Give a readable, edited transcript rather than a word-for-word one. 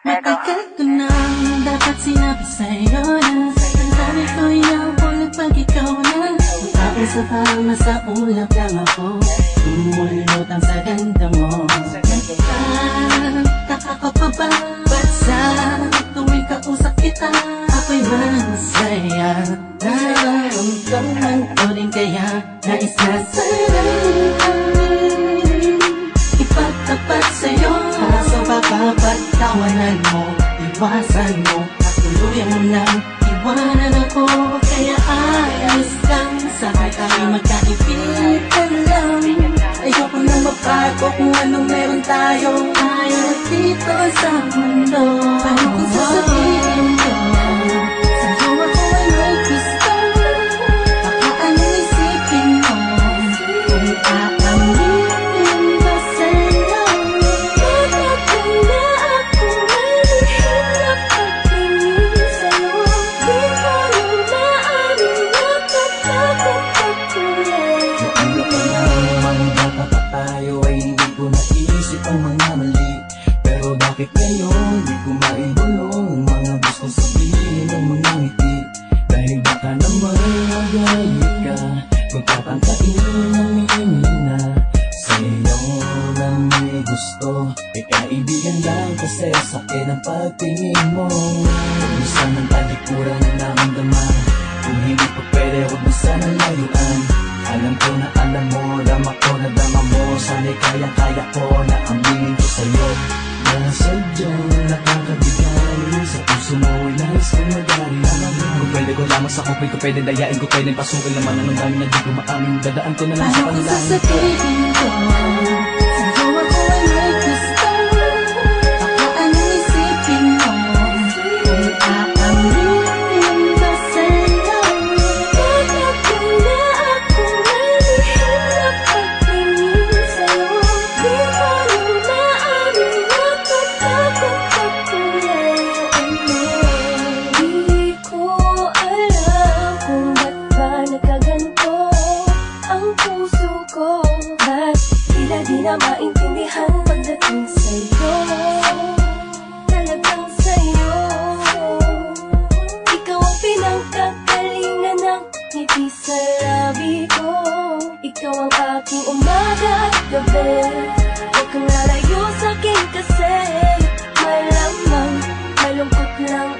Matagal ko nang dapat sinabi sa'yo na ang dami ko inaulog pag ikaw na Tapos sa parang nasa ulap lang ako Tumulot ang sa ganda mo Nagtataka ka pa ba? Ba't sa tuwing kausap kita ako'y masaya Nararamdaman ko rin kaya nais na sa'yo Ipagtapat sa'yo Kaso baka pagtawanan mo Iwasan mo At tuluyan mo nang iwanan ako Kaya ayos lang Sana kami magkaibigan lang Ayoko nang mabago kung anong meron tayo Ayaw dito sa mundo Paano kung sasabihin ko Sa'yo ako ay may gusto Baka anong isipin mo Kung aaminin ba sa'yo Matagal na ako ngayon Hirap pagtingin sa'yo Di ko nung maaaring natatakot ako Ano pa nga mga bata pa tayo ay hindi ko naisip ang mga mali Pero bakit ngayon di ko maibulong ang mga gusto sabihin ng mga ngiti Dahil baka naman magalit ka Magkatangkain aminin na sa'yo na may gusto E kaibigan lang kasi sa'kin ang pagtingin mo Minsan ang talikuran na naramdaman Kung hindi pa pwede huwag mo sana layuan Alam ko na alam mo, dama ko na dama mo Sana'y kaya-kaya ko na aminin ko sa'yo Na sadyang nakakabigay Sa puso mo ay nais kong magari Kung pwede ko lamang sa kupil ko pwede dayain ko pwede pasukil naman Anong dami na di ko maamin Dadaan ko na lang sa Paano kung panalangin sasabihin ko Sa'yo ako ay may gusto Baka anong isipin mo Kung aaminin ba sa'yo Matagal na ako ngayon Hirap pagtingin sa'yo Di ko nung maaaring natatakot ako Di ko alam kung ba't ba nagkaganto ang puso ko Ba't tila di na maintindihan pagdating sa'yo Talagang sa'yo Ikaw ang pinagkakalingan ng ngiti sa labi ko Ikaw ang aking umaga at gabi Huwag kang lalayo sa'kin kasi Malamang malungkot lang